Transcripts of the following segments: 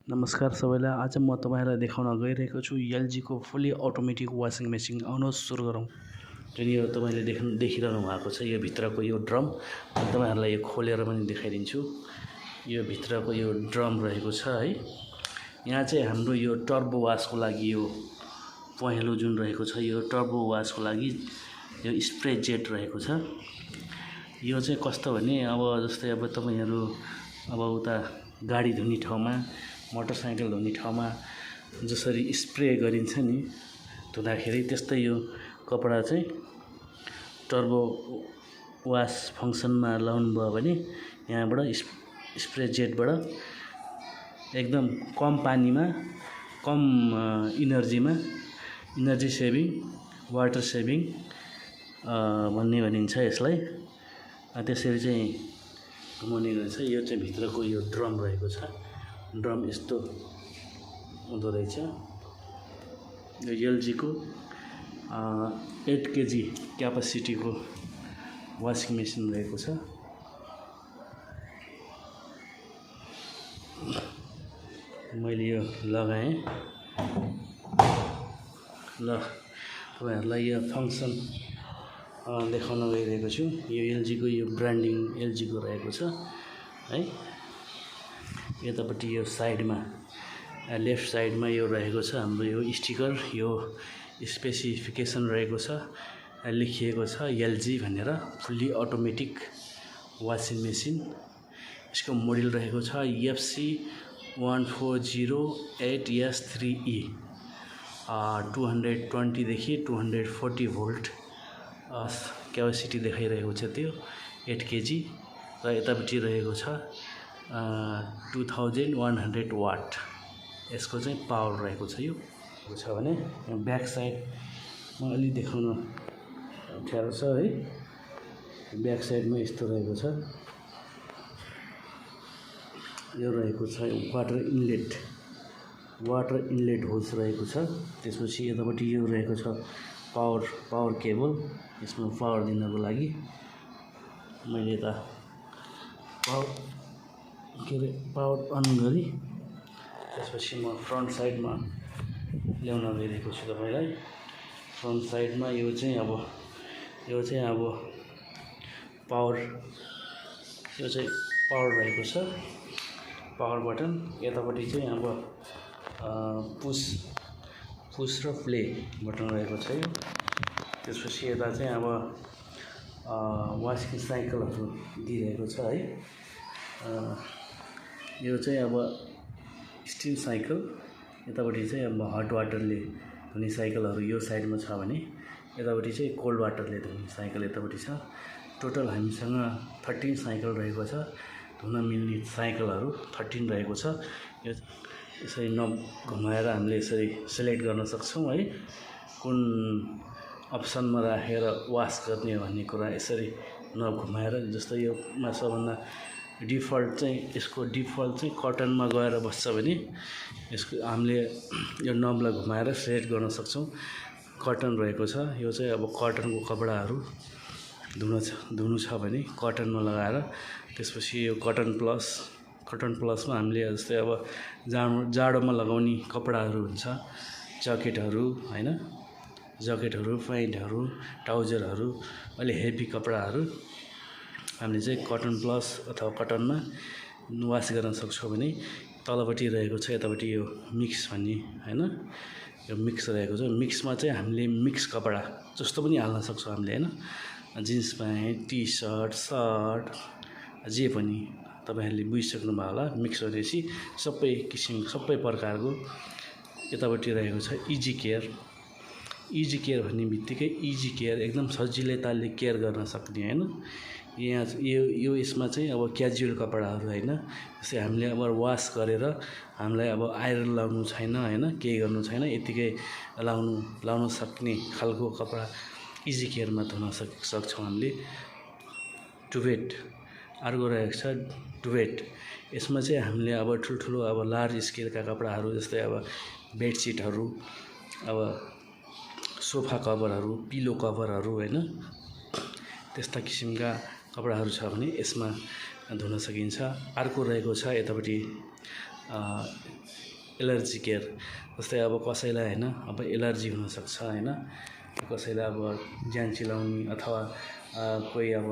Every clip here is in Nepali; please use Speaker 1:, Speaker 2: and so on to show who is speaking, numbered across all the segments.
Speaker 1: नमस्कार सबैलाई। आज म तपाईहरुलाई देखाउन गइरहेको छु एलजी को फुल्ली अटोमेटिक वाशिङ मेसिन। आउनुहोस् सुरु गरौँ। जुन यो तपाईले देखिरहनु भएको छ यो भित्रको यो ड्रम, तपाईहरुलाई यो खोलेर पनि देखाइदिन्छु। यो भित्रको यो ड्रम रहेको छ है। यहाँ चाहिँ हाम्रो यो टर्बो वाशको लागि यो पहेँलो जुन रहेको छ यो टर्बो वाशको लागि यो स्प्रे जेट रहेको छ। यो चाहिँ कस्तो भने अब जस्तै अब तपाईहरु अब उता गाडी धुने ठाउँमा मोटरसाइकल धुने ठाउँमा जसरी स्प्रे गरिन्छ नि धुँदाखेरि त्यस्तै यो कपडा चाहिँ टर्बो वाश फङ्सनमा लाउनु भयो भने यहाँबाट स्प्रे जेटबाट एकदम कम पानीमा कम इनर्जी सेभिङ वाटर सेभिङ भन्ने भनिन्छ यसलाई। त्यसरी चाहिँ घुमाउने गर्छ। यो चाहिँ भित्रको यो ड्रम रहेको छ। ड्रम यस्तो हुँदो रहेछ। यो एलजी को 8 केजी क्यापासिटीको वाशिङ मेसिन रहेको छ। मैले यो लगाएँ। ल तपाईहरुलाई यो फङ्सन देखाउन गइरहेको छु। यो एलजी को यो ब्रान्डिङ एलजी को रहेको छ है। यतापट्टि यो साइडमा लेफ्ट साइडमा यो रहेको छ हाम्रो यो स्टिकर, यो स्पेसिफिकेसन रहेको छ, लेखिएको छ एलजी भनेर फुल्ली अटोमेटिक वाशिङ मेसिन। यसको मोडल रहेको छ FC 1408S3E 220 देखि 240 भोल्ट क्यापेसिटी देखाइरहेको छ। त्यो 8 केजी र यतापट्टि रहेको छ 2100 वाट। यसको चाहिँ पावर रहेको छ। यो छ भने ब्याक साइडमा अलि देखाउन अप्ठ्यारो छ है। ब्याक साइडमा यस्तो रहेको छ। यो रहेको छ वाटर इनलेट होल्स रहेको छ। त्यसपछि यतापट्टि यो रहेको छ पावर केबल। यसमा पावर दिनको लागि मैले यता पावर अन गरी त्यसपछि म फ्रन्ट साइडमा ल्याउन गइरहेको छु तपाईलाई। फ्रन्ट साइडमा यो चाहिँ अब पावर रहेको छ। पावर बटन यतापट्टि चाहिँ अब पुश र प्ले बटन रहेको छ। यो त्यसपछि यता चाहिँ अब वाशिङ साइकलहरु दिइरहेको छ है। यो चाहिँ अब स्टिल साइकल। यतापट्टि चाहिँ अब हट वाटरले धुने साइकलहरु यो साइडमा छ भने यतापट्टि चाहिँ कोल्ड वाटरले धुने साइकल यतापट्टि छ। टोटल हामीसँग 13 साइकल रहेको छ। धुन मिल्ने साइकलहरु 13 रहेको छ। यो यसरी नब घुमाएर हामीले यसरी सिलेक्ट गर्न सक्छौं है। कुन अप्सनमा राखेर वाश गर्ने भन्ने कुरा यसरी नब घुमाएर। जस्तै यो सबभन्दा डिफल्ट चाहिँ यसको डिफल्ट चाहिँ कटनमा गएर बस्छ भने यसको हामीले यो नबलाई घुमाएर सेट गर्न सक्छौं। कटन रहेको छ। यो चाहिँ अब कटनको कपडाहरु धुनु छ भने कटनमा लगाएर त्यसपछि यो कटन प्लसमा हामीले जस्तै अब जाडोमा लगाउने कपडाहरु हुन्छ, ज्याकेटहरु हैन, प्यान्टहरु, ट्राउजरहरु, अलि हेभी कपडाहरु हामीले चाहिँ कटन प्लस अथवा कटनमा वाश गर्न सक्छौं भने तलपट्टि रहेको छ यतापट्टि यो मिक्स भन्ने हैन। यो मिक्स रहेको छ। मिक्समा चाहिँ हामीले मिक्स कपडा जस्तो पनि हाल्न सक्छौं हामीले हैन। जिन्स प्यान्ट, टी-शर्ट, सर्ट जे पनि तपाईहरुले बुझिसक्नु भयो होला। मिक्स भनेपछि सबै किसिम सबै प्रकारको। यतापट्टि रहेको छ इजी केयर भन्ने बित्तिकै इजी केयर एकदम सजिलै तालले केयर गर्न सक्ने हैन। यहाँ यो यसमा चाहिँ अब क्याजुअल कपडाहरु हैन। जस्तै हामीले अब वाश गरेर हामीलाई अब आइरन लाउनु छैन हैन, केही गर्नु छैन, यतिकै लाउन सक्ने खालको कपडा इजी केयरमा धुन सक्छौं हामीले। डुभेट अर्को रहेको छ डुभेट। यसमा चाहिँ हामीले अब ठुलठुलो अब लार्ज स्केलका कपडाहरु जस्तै अब बेडसिटहरु, अब सोफा कभरहरु, पिलो कभरहरु हैन, त्यस्ता किसिमका कपडाहरु छ भने यसमा धुन सकिन्छ। अर्को रहेको छ यतापट्टि एलर्जी केयर, जस्तै अब कसैलाई होइन अब एलर्जी हुनसक्छ होइन, कसैलाई अब ज्यान चिलाउने अथवा कोही अब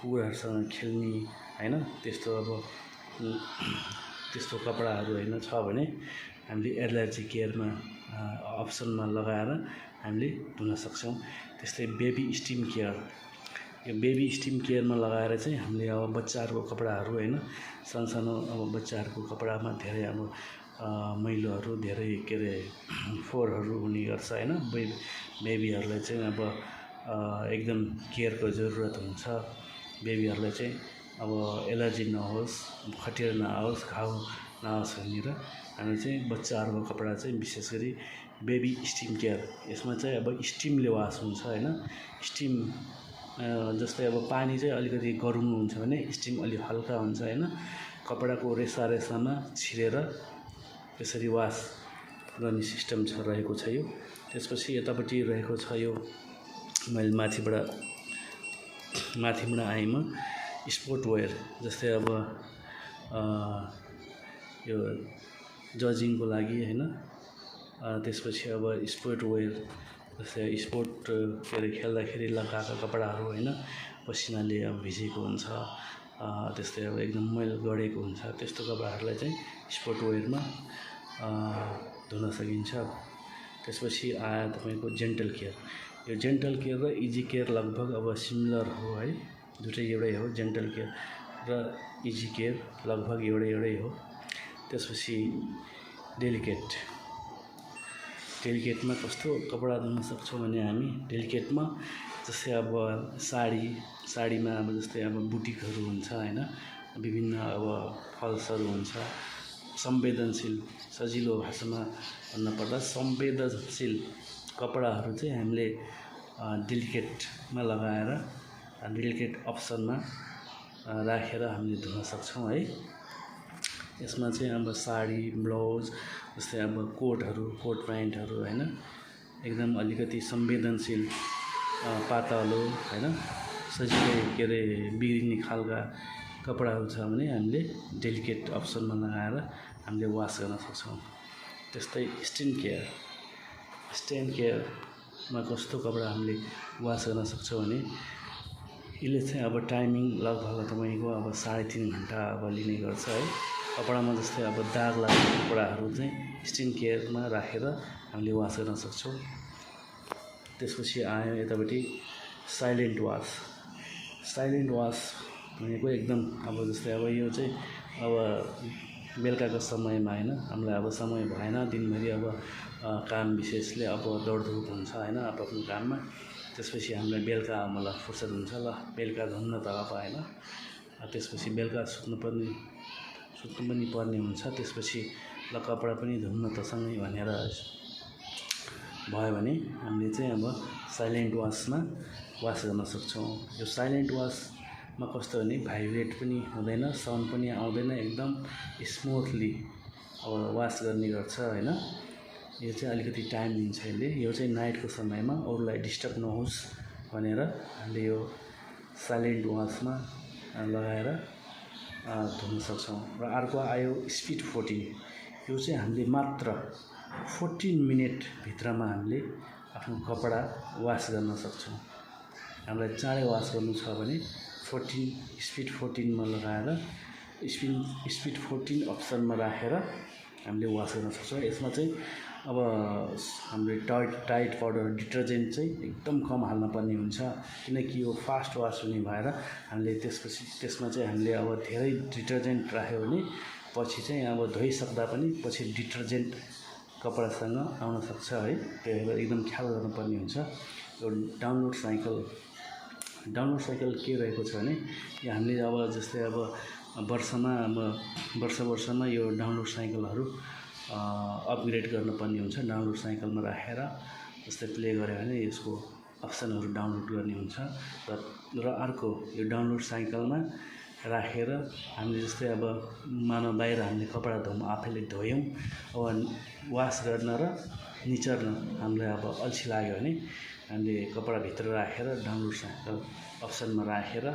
Speaker 1: कुकुरहरूसँग खेल्ने होइन, त्यस्तो कपडाहरू होइन छ भने हामीले एलर्जी केयरमा अप्सनमा लगाएर हामीले धुन सक्छौँ। त्यस्तै बेबी स्टिम केयर, यो बेबी स्टिम केयरमा लगाएर चाहिँ हामीले अब बच्चाहरूको कपडाहरू होइन, सानो अब बच्चाहरूको कपडामा धेरै अब मैलोहरू धेरै के अरे फोहोरहरू हुने गर्छ होइन। बेबीहरूलाई चाहिँ अब एकदम केयरको जरुरत हुन्छ। बेबीहरूलाई चाहिँ अब एलर्जी नहोस्, खटिरा नआओस्, घाउ नआओस् भनेर हामी चाहिँ बच्चाहरूको कपडा चाहिँ विशेष गरी बेबी स्टिम केयर, यसमा चाहिँ अब स्टिमले वास हुन्छ होइन। स्टिम जस्तै अब पानी चाहिँ अलिकति गरम हुन्छ भने स्टिम अलिक हल्का हुन्छ होइन, कपडाको रेसामा छिरेर त्यसरी वास गर्ने सिस्टम रहेको छ यो। त्यसपछि यतापट्टि रहेको छ यो मैले माथिबाट आएँ म स्पोर्ट वेयर, जस्तै अब यो जजिङको लागि होइन, त्यसपछि अब स्पोर्ट वेयर जस्तै स्पोर्ट के अरे खेल्दाखेरि लगाएका कपडाहरू होइन, पसिनाले अब भिजेको हुन्छ, त्यस्तै अब एकदम मैल गडेको हुन्छ, त्यस्तो कपडाहरूलाई चाहिँ स्पोर्ट वेयरमा धुन सकिन्छ। त्यसपछि आयो तपाईँको जेन्टल केयर, यो जेन्टल केयर र इजी केयर लगभग अब सिमिलर हो है, दुइटै एउटै हो। जेन्टल केयर र इजी केयर लगभग एउटै हो। त्यसपछि डेलिकेटमा कस्तो कपडा धुन सक्छौँ भने हामी डेलिकेटमा जस्तै अब साडीमा अब जस्तै अब बुटिकहरू हुन्छ होइन, विभिन्न अब फल्सहरू हुन्छ, संवेदनशील, सजिलो भाषामा भन्नुपर्दा संवेदनशील कपडाहरू चाहिँ हामीले डेलिकेटमा लगाएर डेलिकेट अप्सनमा राखेर हामीले धुन सक्छौँ है। यसमा चाहिँ अब साडी, ब्लाउज जस्तै अब कोट प्यान्टहरू होइन, एकदम अलिकति संवेदनशील पातलो होइन, सजिलै के अरे बिग्रिने खालका कपडाहरू छ भने हामीले डेलिकेट अप्सनमा लगाएर हामीले वास गर्न सक्छौँ। त्यस्तै स्टेन केयरमा कस्तो कपडा हामीले वास गर्न सक्छौँ भने यसले चाहिँ अब टाइमिङ लगभग तपाईँको अब 3.5 घन्टा अब लिने गर्छ है। कपडामा जस्तै अब दाग लाग्ने कपडाहरू चाहिँ स्टेन केयरमा राखेर हामीले वास गर्न सक्छौँ। त्यसपछि आयो यतापट्टि साइलेन्ट वास भनेको एकदम अब जस्तै अब यो चाहिँ अब बेलुकाको समयमा होइन, हामीलाई अब समय भएन, दिनभरि अब काम विशेषले अब दौडधुप हुन्छ होइन आफ्नो काममा, त्यसपछि हामीलाई बेलुका मलाई फुर्सद हुन्छ, ल बेलुका धुन्न त अब होइन, त्यसपछि बेलुका सुत्नु पनि पर्ने हुन्छ, त्यसपछि ल कपडा पनि धुन्न त सँगै भनेर भयो भने हामीले चाहिँ अब साइलेन्ट वासमा वास गर्न सक्छौँ। यो साइलेन्ट वासमा कस्तो भने भाइब्रेट पनि हुँदैन, साउन्ड पनि आउँदैन, एकदम स्मुथली अब वास गर्ने गर्छ होइन। यो चाहिँ अलिकति टाइम लिन्छ यसले, यो चाहिँ नाइटको समयमा अरूलाई डिस्टर्ब नहोस् भनेर हामीले यो साइलेन्ट वासमा लगाएर धुन सक्छौँ। र अर्को आयो स्पिड 14, यो चाहिँ हामीले मात्र 14 मिनटभित्रमा हामीले आफ्नो कपडा वास गर्न सक्छौँ। हामीलाई चाँडै वास गर्नु छ भने स्पिड 14मा लगाएर स्पिड 14 अप्सनमा राखेर हामीले वास गर्न सक्छौँ। यसमा चाहिँ अब हामीले टाइड पाउडर डिटर्जेन्ट चाहिँ एकदम कम हाल्न पर्ने हुन्छ, किनकि यो फास्ट वास हुने भएर हामीले त्यसमा चाहिँ हामीले अब धेरै डिटर्जेन्ट राख्यो भने पछि चाहिँ अब धोइसक्दा पनि पछि डिटर्जेन्ट कपडासँग आउन सक्छ है, त्यही भएर एकदम ख्याल गर्नुपर्ने हुन्छ। यो डाउनलोड साइकल के रहेको छ भने यो हामीले अब जस्तै अब वर्षमा यो डाउनलोड साइकलहरू अपग्रेड गर्नुपर्ने हुन्छ। डाउनलोड साइकलमा राखेर जस्तै प्ले गऱ्यो भने यसको अप्सनहरू डाउनलोड गर्ने हुन्छ। र अर्को यो डाउनलोड साइकलमा राखेर हामीले जस्तै अब मानव बाहिर हामीले कपडा आफैले धोयौँ, अब वास गर्न र निचर्न हामीलाई अब अल्छी लाग्यो भने हामीले कपडाभित्र राखेर डाउनलोड साइकल अप्सनमा राखेर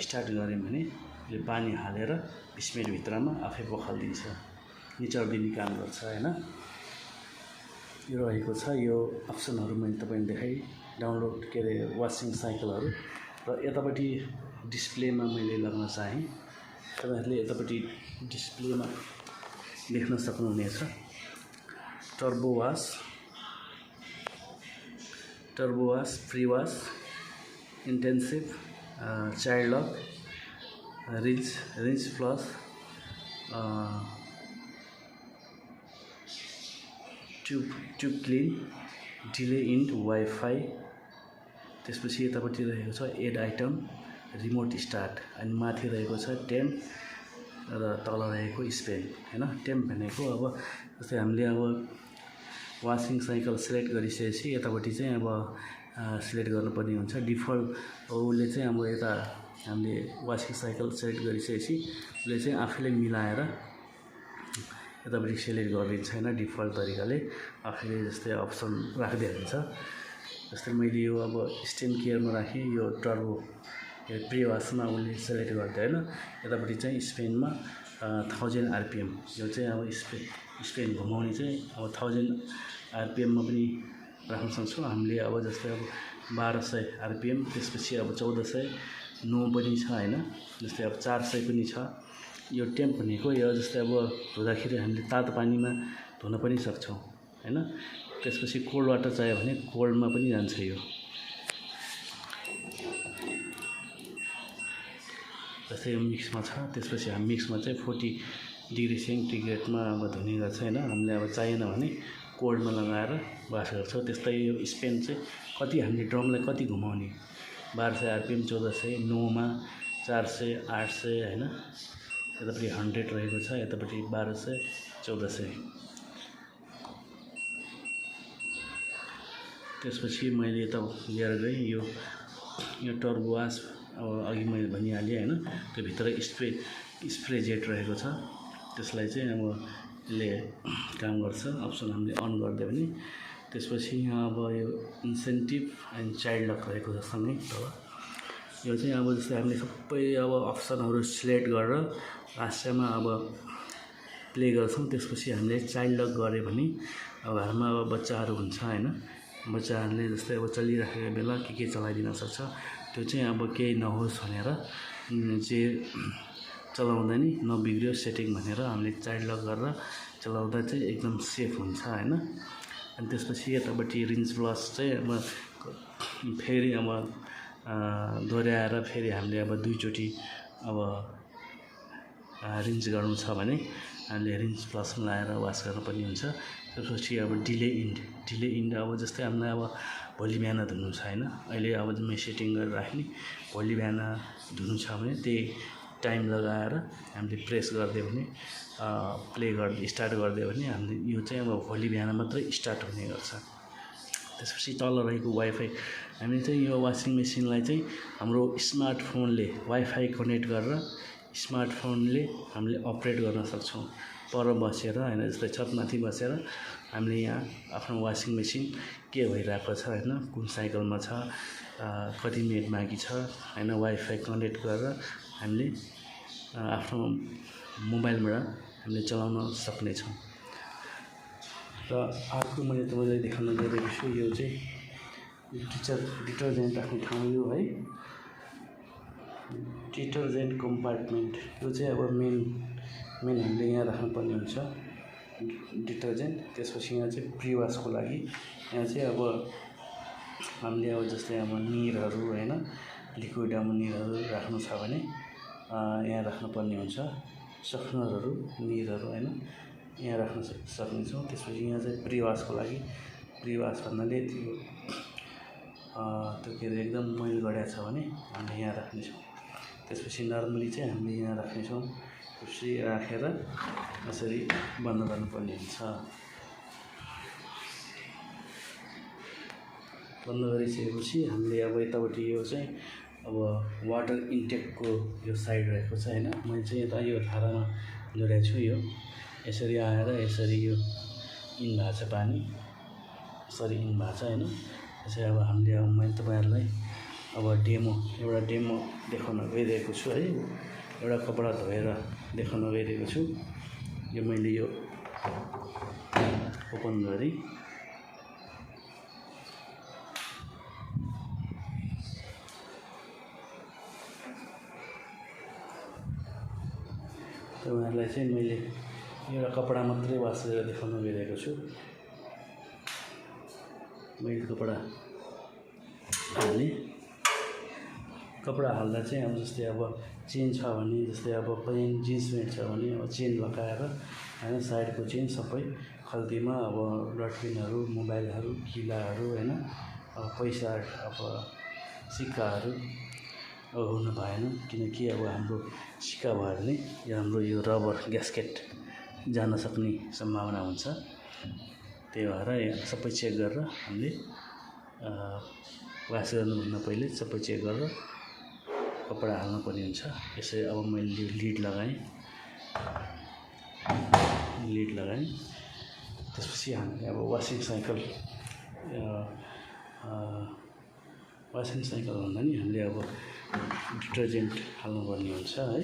Speaker 1: स्टार्ट गऱ्यौँ भने यो पानी हालेर 20 मिनटभित्रमा आफै बखालिदिन्छ। निचोडिदिने काम गर्छ हैन। यो रहेको छ, यो अप्सनहरू मैले तपाईँलाई देखाएँ डाउनलोड के अरे वासिङ साइकलहरू। र यतापट्टि डिस्प्लेमा मैले लगाउन चाहेँ, तपाईँहरूले यतापट्टि डिस्प्लेमा देख्न सक्नुहुनेछ turbo wash, free wash, intensive, child lock, rinse plus, tube clean, delay end wifi. त्यसपछि यतापट्टि रहेको छ एड आइटम, रिमोट स्टार्ट, अनि माथि रहेको छ टेम्प र तल रहेको स्पेन हैन। टेम्प भनेको अब जस्तै हामीले अब वासिङ साइकल सिलेक्ट गरिसकेपछि यतापट्टि चाहिँ अब सिलेक्ट गर्नुपर्ने हुन्छ। डिफल्ट उसले चाहिँ अब यता हामीले वासिङ साइकल सिलेक्ट गरिसकेपछि उसले चाहिँ आफैले मिलाएर यतापट्टि सिलेक्ट गरिदिन्छ हैन। डिफल्ट तरिकाले आफैले जस्तै अप्सन राख्दै हुन्छ। जस्तै मैले यो अब स्टेन केयरमा राखेँ, यो टर्बो प्री वासमा उसले सेलेक्ट गर्दै हैन। यतापट्टि चाहिँ स्पेनमा 1000 RPM, यो चाहिँ अब स्पेन घुमाउने चाहिँ अब 1000 RPMमा पनि राख्न सक्छौँ हामीले। अब जस्तै अब 1200 RPM, त्यसपछि अब 1409 पनि छ हैन। जस्तै अब 400 पनि छ। यो टेम्प भनेको यो जस्तै अब धुँदाखेरि हामीले तातो पानीमा धुन पनि सक्छौँ हैन। त्यसपछि कोल्ड वाटर चाहियो भने कोल्डमा पनि जान्छ यो। जस्तै यो मिक्समा छ, त्यसपछि हामी मिक्समा चाहिँ 40 डिग्री सेन्टिग्रेडमा अब धुने गर्छ हैन। हामीले अब चाहिएन भने कोल्डमा लगाएर वास गर्छौँ। त्यस्तै यो स्पेन चाहिँ कति हामीले ड्रमलाई कति घुमाउने, 1200 RPM, 1409 मा 400, 800 हैन। यतापट्टि 100 रहेको छ, यतापट्टि 1200, 1400। त्यसपछि मैले यता लिएर गएँ यो टर्बो वास। अब अघि मैले भनिहालेँ हैन, त्यो भित्र स्प्रे जेट रहेको छ। त्यसलाई चाहिँ अब यसले काम गर्छ, अप्सन हामीले अन गरिदियो भने। त्यसपछि यहाँ अब यो इन्सेन्टिभ एन्ड चाइल्ड लक रहेको छ सँगै तल। यो चाहिँ अब जस्तै हामीले सबै अब अप्सनहरू सिलेक्ट गरेर लास्टमा अब प्ले गर्छौँ। त्यसपछि हामीले चाइल्ड लक गऱ्यो भने अब घरमा अब बच्चाहरू हुन्छ हैन, बच्चाहरूले जस्तै अब चलिराखेको बेला के चलाइदिन सक्छ। त्यो चाहिँ अब केही नहोस् भनेर चाहिँ चलाउँदा नि नबिग्रियोस् सेटिङ भनेर हामीले चाइल्ड लक गरेर चलाउँदा चाहिँ एकदम सेफ हुन्छ हैन। अनि त्यसपछि यतापट्टि रिन्स प्लस चाहिँ अब फेरि अब दोहोऱ्याएर फेरि हामीले अब 2 चोटि अब रिन्स गर्नु छ भने हामीले रिन्स प्लस लगाएर वास गर्नुपर्ने हुन्छ। त्यसपछि अब डिले इन्ड अब जस्तै हामीलाई अब भोलि बिहान धुनु छ हैन, अहिले अब म सेटिङ गरेर राख्ने, भोलि बिहान धुनु छ भने त्यही टाइम लगाएर हामीले प्रेस गरिदियो भने स्टार्ट गरिदियो भने हामीले यो चाहिँ अब भोलि बिहान मात्रै स्टार्ट हुने गर्छ। त्यसपछि तल रहेको वाइफाई, हामीले चाहिँ यो वासिङ मेसिनलाई चाहिँ हाम्रो स्मार्टफोनले वाइफाई कनेक्ट गरेर स्मार्टफोनले हामीले अपरेट गर्न सक्छौँ। पर बसेर हैन, जस्तै छतमाथि बसेर हामीले यहाँ आफ्नो वासिङ मेसिन के भइरहेको छ हैन, कुन साइकलमा छ, कति मिनट बाँकी छ हैन, वाइफाई कनेक्ट गरेर हामीले आफ्नो मोबाइलबाट हामीले चलाउन सक्नेछौँ। र अर्को मैले तपाईँलाई देखाउन गइरहेको छु, यो चाहिँ डिटर्जेन्ट राख्ने ठाउँ यो है, डिटर्जेन्ट कम्पार्टमेन्ट। यो चाहिँ अब मेन हामीले यहाँ राख्नुपर्ने हुन्छ डिटर्जेन्ट। त्यसपछि यहाँ चाहिँ प्री वासको लागि यहाँ चाहिँ अब हामीले अब जस्तै अब निरहरू हैन, लिक्विड अब निरहरू राख्नु छ भने यहाँ राख्नुपर्ने हुन्छ। सफ्टनरहरू, निरहरू हैन, यहाँ राख्न सक्नेछौँ। त्यसपछि यहाँ चाहिँ प्री वासको लागि, प्री वास भन्नाले त्यो के अरे एकदम मैल गढेको छ भने हामीले यहाँ राख्नेछौँ। त्यसपछि नर्मली चाहिँ हामीले यहाँ राख्नेछौँ। त्यसपछि राखेर यसरी बन्द गर्नुपर्ने हुन्छ। बन्द गरिसकेपछि हामीले अब यतापट्टि यो चाहिँ अब वाटर इन्टेकको यो साइड रहेको छ हैन, मैले चाहिँ यता यो धारामा जोडेको छु। यो यसरी आएर यसरी यो इन भएको छ पानी, यसरी इन भएको छ हैन। यसरी अब हामीले अब मैले तपाईँहरूलाई अब एउटा डेमो देखाउन गइरहेको छु है। एउटा कपडा धोएर देखाउन गइरहेको छु। यो मैले यो ओपन गरी उहाँहरूलाई चाहिँ मैले एउटा कपडा मात्रै वास गरेर देखाउन गइरहेको छु। मैले कपडा हाल्ने, कपडा हाल्दा चाहिँ अब जस्तै अब चेन छ भने, जस्तै अब प्लेन जिन्स प्यान्ट छ भने अब चेन लगाएर होइन, साइडको चेन सबै खल्तीमा अब डटपिनहरू, मोबाइलहरू, किलाहरू होइन, अब पैसा अब सिक्काहरू अब हुनु भएन, किनकि अब हाम्रो सिक्का भयो भने यो हाम्रो यो रबर ग्यास्केट जान सक्ने सम्भावना हुन्छ। त्यही भएर सबै चेक गरेर हामीले वास गर्नुभन्दा पहिले सबै चेक गरेर कपडा हाल्नुपर्ने हुन्छ। यसरी अब मैले लिड लगाएँ, त्यसपछि हामीले अब वासिङ साइकल भन्दा नि हामीले अब डिटर्जेन्ट हाल्नुपर्ने हुन्छ है।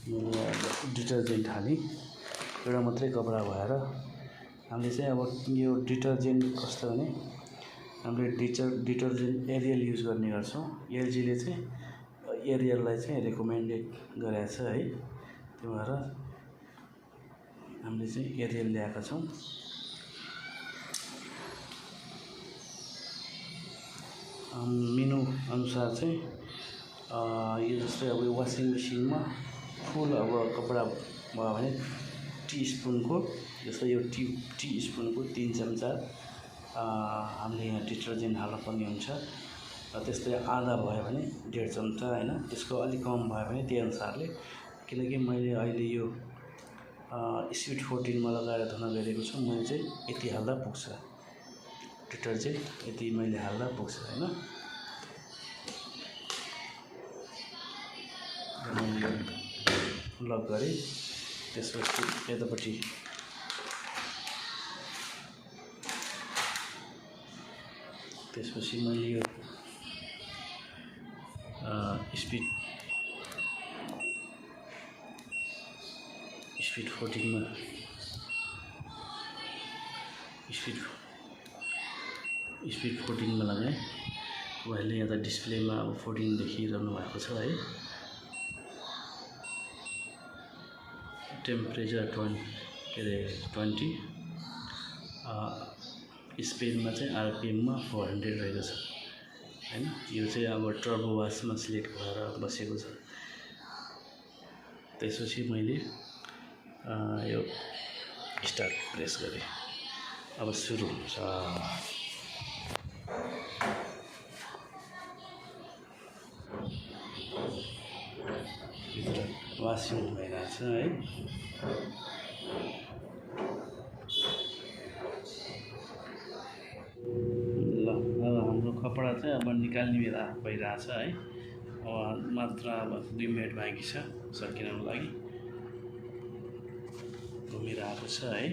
Speaker 1: मैले अब डिटर्जेन्ट हालेँ, एउटा मात्रै कपडा भएर हामीले चाहिँ अब यो डिटर्जेन्ट कस्तो भने हामीले डिटर्जेन्ट एरियल युज गर्ने गर्छौँ। एलजीले चाहिँ एरियललाई चाहिँ रेकमेन्डेड गरेको छ है। त्यही भएर हामीले चाहिँ एरियल ल्याएका छौँ। मेनु अनुसार चाहिँ यो जस्तै अब वासिङ मेसिनमा फुल अब कपडा भयो भने टीस्पुनको, जस्तै यो टीस्पुनको 3 चम्चा हामीले यहाँ डिटर्जेन्ट हाल्नुपर्ने हुन्छ। र त्यस्तै आधा भयो भने 1.5 चम्चा होइन, त्यसको अलिक कम भयो भने त्यही अनुसारले, किनकि मैले अहिले यो स्पिड 14मा लगाएर धुन गइरहेको छु। मैले चाहिँ यति हाल्दा पुग्छ डिटर्जेन्ट, यति मैले हाल्दा पुग्छ होइन। मैले लक गरेँ, त्यसपछि यतापट्टि मैले यो स्पिड 14मा लगाएँ। उहाँले यहाँ त डिस्प्लेमा अब 14 देखिरहनु भएको छ है। टेम्परेचर 20 स्पिडमा चाहिँ आरपिएममा 400 रहेको छ होइन। यो चाहिँ अब टर्बो वासमा सिलेक्ट भएर बसेको छ। त्यसपछि मैले यो स्टार्ट प्रेस गरेँ, अब सुरु हुन्छ। भित्र वासिङ भइरहेछ है। ल अब हाम्रो कपडा चाहिँ अब निकाल्ने बेला भइरहेछ है। अब मात्र अब 2 मिनट बाँकी छ सकिनको लागि। घुमिरहेको छ है,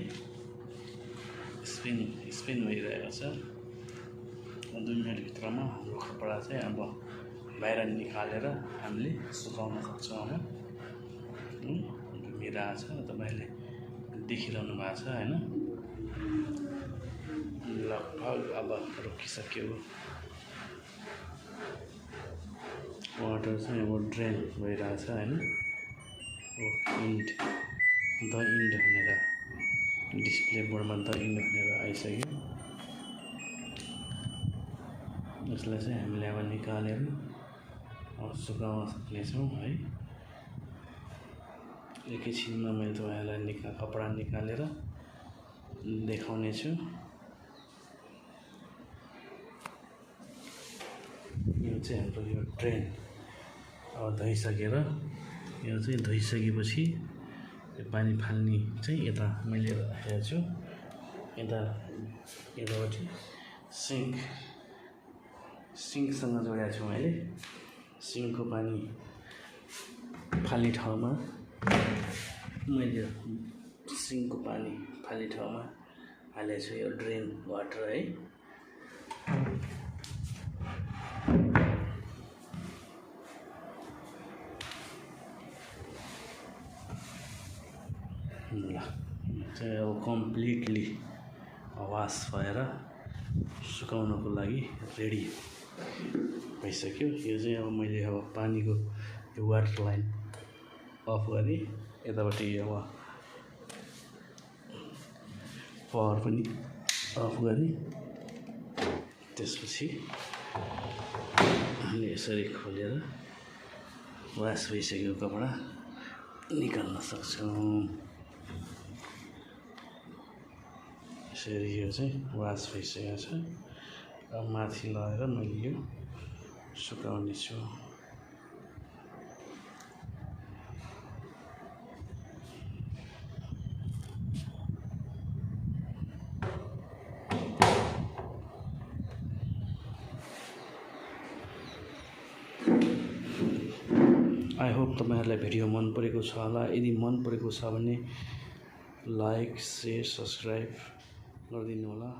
Speaker 1: स्पिन भइरहेको छ। 2 मिनटभित्रमा हाम्रो कपडा चाहिँ अब बाहिर निकालेर हामीले सुकाउन सक्छौँ होइन। घुमिरहेको छ, तपाईँले देखिरहनु भएको छ होइन। लगभग अब रोकिसक्यो। वाटर चाहिँ अब ड्रेन भइरहेछ होइन। द इन्ड भनेर डिस्प्ले बोर्डमा द इन्ड भनेर आइसक्यो। यसलाई चाहिँ हामीले अब निकालेर सुकाउन सक्नेछौँ है। एकैछिनमा मैले तपाईँलाई कपडा निकालेर देखाउने छु। यो चाहिँ हाम्रो यो ड्रेन अब धोइसकेर, यो चाहिँ धोइसकेपछि यो पानी फाल्ने चाहिँ यता मैले राखेको छु। यतापट्टि सिङ्कसँग जोडेको छु मैले। सिङ्कको पानी फाल्ने ठाउँमा मैले सिङ्कको पानी फाल्ने ठाउँमा हालेको छु यो ड्रेन वाटर है। ल चाहिँ अब कम्प्लिटली वास भएर सुकाउनको लागि रेडी भइसक्यो। यो चाहिँ अब मैले अब पानीको यो वाटर लाइन अफ गरेँ, यतापट्टि अब पावर पनि अफ गरेँ। त्यसपछि हामीले यसरी खोलेर वास भइसकेको कपडा निकाल्न सक्छौँ। यसरी यो चाहिँ वास भइसकेको छ। अब माथि लगाएर मैले यो सुकाउने छु। आई होप तपाईहरुलाई भिडियो मन परेको छ होला। यदि मन परेको छ भने लाइक, शेयर, सब्स्क्राइब गरिदिनु होला।